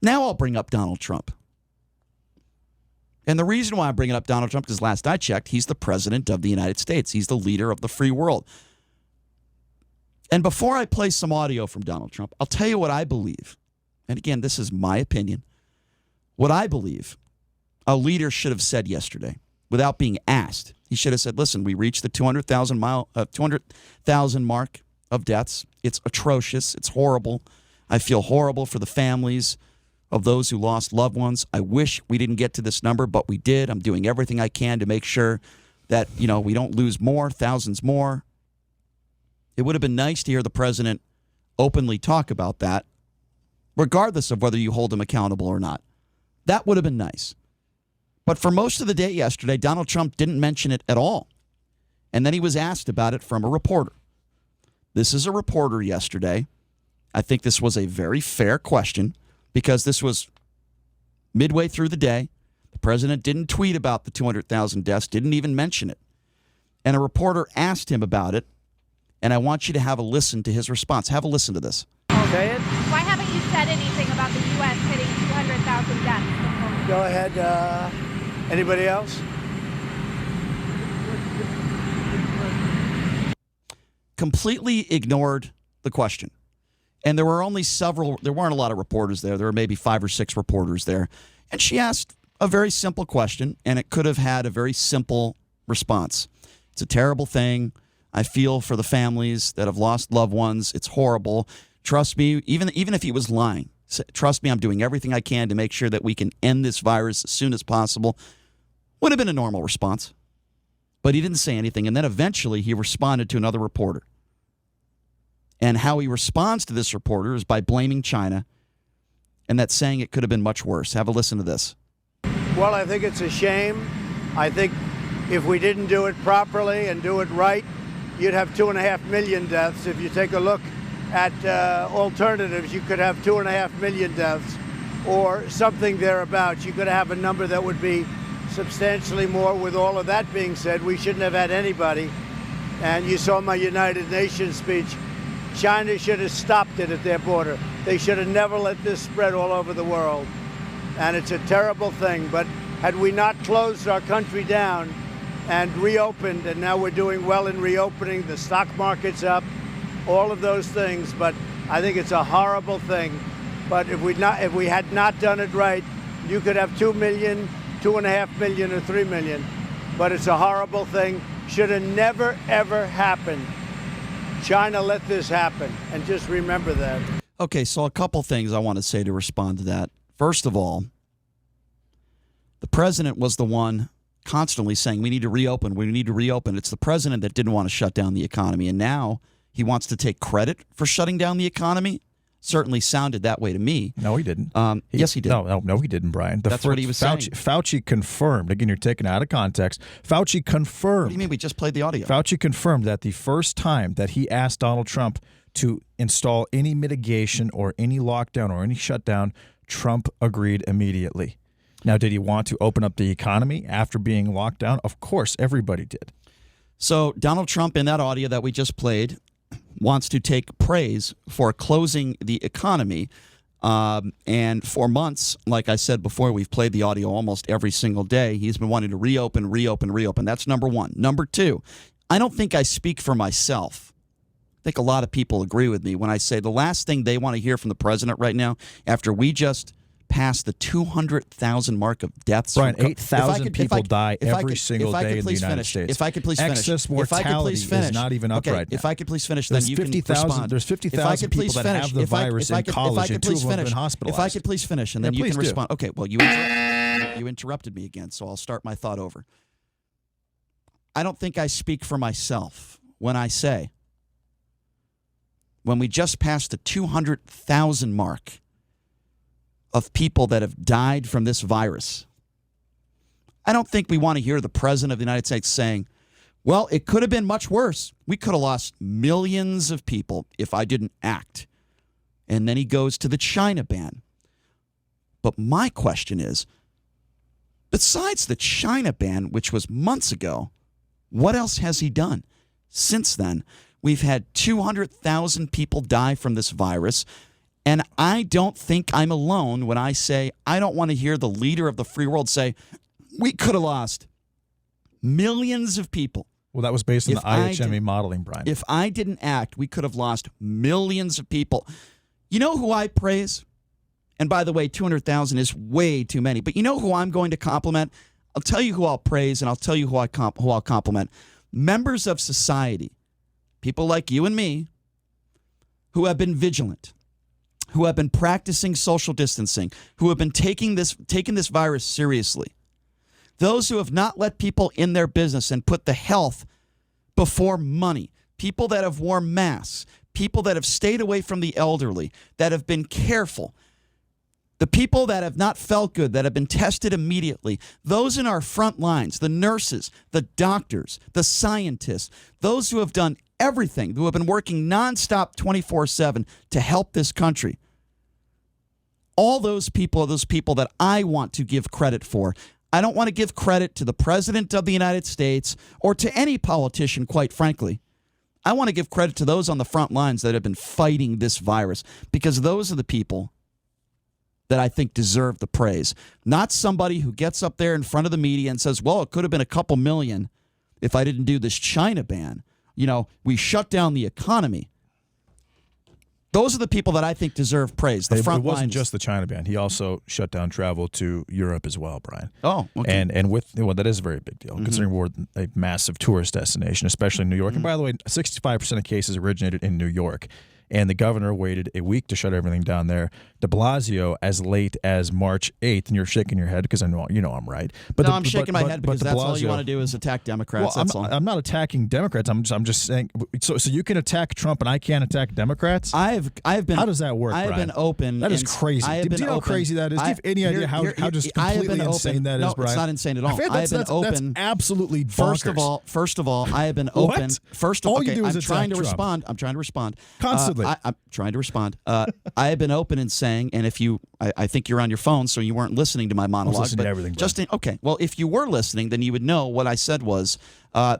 Now I'll bring up Donald Trump. And the reason why I'm bringing up Donald Trump is last I checked, he's the president of the United States. He's the leader of the free world. And before I play some audio from Donald Trump, I'll tell you what I believe. And again, this is my opinion. What I believe a leader should have said yesterday without being asked. He should have said, listen, we reached the 200,000 mark of deaths. It's atrocious. It's horrible. I feel horrible for the families of those who lost loved ones. I wish we didn't get to this number, but we did. I'm doing everything I can to make sure that, we don't lose more, thousands more. It would have been nice to hear the president openly talk about that, regardless of whether you hold him accountable or not. That would have been nice. But for most of the day yesterday, Donald Trump didn't mention it at all. And then he was asked about it from a reporter. This is a reporter yesterday. I think this was a very fair question because this was midway through the day. The president didn't tweet about the 200,000 deaths, didn't even mention it. And a reporter asked him about it, and I want you to have a listen to his response. Have a listen to this. Say it. Why haven't you said anything about the U.S. hitting 200,000 deaths? Go ahead. Anybody else? Completely ignored the question. And there were only there weren't a lot of reporters there. There were maybe 5 or 6 reporters there. And she asked a very simple question, and it could have had a very simple response. It's a terrible thing. I feel for the families that have lost loved ones. It's horrible. Trust me, even if he was lying, trust me, I'm doing everything I can to make sure that we can end this virus as soon as possible. Would have been a normal response. But he didn't say anything. And then eventually he responded to another reporter. And how he responds to this reporter is by blaming China and that saying it could have been much worse. Have a listen to this. Well, I think it's a shame. I think if we didn't do it properly and do it right, you'd have 2.5 million deaths. If you take a look at alternatives, you could have 2.5 million deaths or something thereabouts. You could have a number that would be substantially more. With all of that being said, we shouldn't have had anybody. And you saw my United Nations speech. China should have stopped it at their border. They should have never let this spread all over the world. And it's a terrible thing. But had we not closed our country down and reopened, and now we're doing well in reopening, the stock market's up, all of those things. But I think it's a horrible thing. But if we had not done it right, you could have 2 million, 2.5 million, or 3 million. But it's a horrible thing. Should have never, ever happened. China let this happen, and just remember that. Okay, so a couple things I want to say to respond to that. First of all, the president was the one constantly saying, we need to reopen, we need to reopen. It's the president that didn't want to shut down the economy, and now he wants to take credit for shutting down the economy. Certainly sounded that way to me. No, he didn't. Yes, he did. No, he didn't, Brian. That's what he was saying. Fauci confirmed. Again, you're taken out of context. Fauci confirmed. What do you mean? We just played the audio. Fauci confirmed that the first time that he asked Donald Trump to install any mitigation or any lockdown or any shutdown, Trump agreed immediately. Now, did he want to open up the economy after being locked down? Of course, everybody did. So Donald Trump, in that audio that we just played, wants to take praise for closing the economy. And for months, like I said before, we've played the audio almost every single day. He's been wanting to reopen. That's number one. Number two, I don't think I speak for myself. I think a lot of people agree with me when I say the last thing they want to hear from the president right now, after we just passed the 200,000 mark of deaths. Brian, 8,000 people die every single day in the United States. If I could please finish. Excess mortality is not even up right now. If I could please finish, then you can respond. There's 50,000 people that have the virus in college, and 2 of them have been hospitalized. If I could please finish, and then you can respond. Okay, well, you interrupted me again, so I'll start my thought over. I don't think I speak for myself when I say, when we just passed the 200,000 mark of people that have died from this virus, I don't think we want to hear the president of the United States saying, well, it could have been much worse. We could have lost millions of people if I didn't act. And then he goes to the China ban. But my question is, besides the China ban, which was months ago, what else has he done? Since then, we've had 200,000 people die from this virus. And I don't think I'm alone when I say I don't want to hear the leader of the free world say, we could have lost millions of people. Well, that was based on the IHME modeling, Brian. If I didn't act, we could have lost millions of people. You know who I praise? And by the way, 200,000 is way too many. But you know who I'm going to compliment? I'll tell you who I'll praise, and I'll tell you who I'll compliment. Members of society, people like you and me, who have been vigilant, who have been practicing social distancing, who have been taking this virus seriously. Those who have not let people in their business and put the health before money. People that have worn masks. People that have stayed away from the elderly, that have been careful. The people that have not felt good, that have been tested immediately. Those in our front lines, the nurses, the doctors, the scientists, those who have done everything, who have been working nonstop 24/7 to help this country. All those people are those people that I want to give credit for. I don't want to give credit to the President of the United States or to any politician, quite frankly. I want to give credit to those on the front lines that have been fighting this virus, because those are the people that I think deserve the praise. Not somebody who gets up there in front of the media and says, well, it could have been a couple million if I didn't do this China ban. You know, we shut down the economy. Those are the people that I think deserve praise. The front it wasn't lines. just the China ban. He also shut down travel to Europe as well, Brian. Oh, okay. And that is a very big deal, considering we're a massive tourist destination, especially in New York. And by the way, 65% of cases originated in New York. And the governor waited a week to shut everything down there. De Blasio as late as March 8th, and you're shaking your head because I know I'm right. But I'm shaking my head because that's all you want to do is attack Democrats. Well, that's all. I'm not attacking Democrats. I'm just saying. So you can attack Trump and I can't attack Democrats. I've been. How does that work? I've Brian? been open. That is crazy. Do you know how crazy that is? Do you have any idea how just completely insane that is, Brian? It's not insane at all. I've been open. That's absolutely bonkers. First of all, I have been open. What? First of all, All you do is I'm trying to attack Trump. respond. I'm trying to respond Constantly. I'm trying to respond. I have been open in saying, and if you, I think you're on your phone, so you weren't listening to my monologue. I was listening to everything, just okay. Well, if you were listening, then you would know what I said was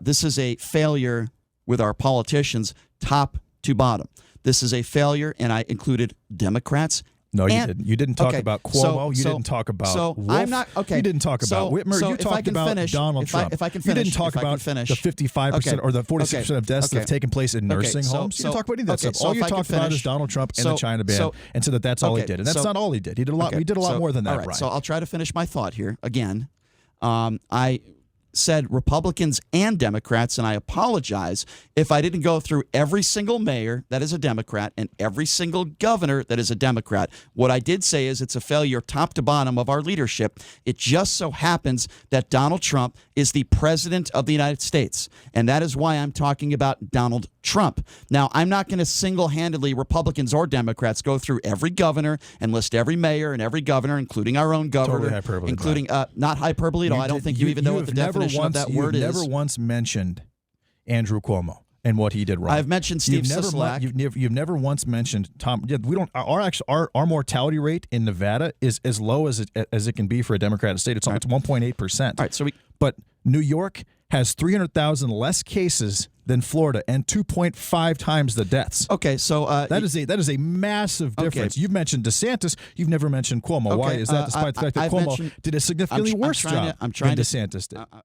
this is a failure with our politicians, top to bottom. This is a failure, and I included Democrats. No, you didn't. You didn't talk about Cuomo. You didn't talk about Wolf. I'm not okay. You didn't talk about Whitmer. You talked about Donald Trump. If I can finish, you didn't talk about the 55% or the 46% of deaths that have taken place in nursing homes. You didn't talk about any of that stuff. All you talked about is Donald Trump and the China ban, and so that's all he did. And that's not all he did. He did a lot. We did a lot more than that, all right, Brian. So I'll try to finish my thought here again. I said Republicans and Democrats, and I apologize if I didn't go through every single mayor that is a Democrat and every single governor that is a Democrat. What I did say is it's a failure top to bottom of our leadership. It just so happens that Donald Trump is the president of the United States, and that is why I'm talking about Donald Trump. Now, I'm not going to single-handedly, Republicans or Democrats, go through every governor and list every mayor and every governor, including our own governor, Totally hyperbole, including not hyperbole at all. I don't think you even know what the definition of that word is. You've never once mentioned Andrew Cuomo and what he did wrong. I've mentioned Steve Sisolak. You've never once mentioned Tom. Yeah, we don't. Our mortality rate in Nevada is as low as it can be for a Democratic state. It's 1.8%. All right, but New York has 300,000 less cases than Florida and 2.5 times the deaths. Okay, so that is a massive difference. You've mentioned DeSantis. You've never mentioned Cuomo. Okay, Why is that? Despite the fact that Cuomo did a significantly worse job than DeSantis did.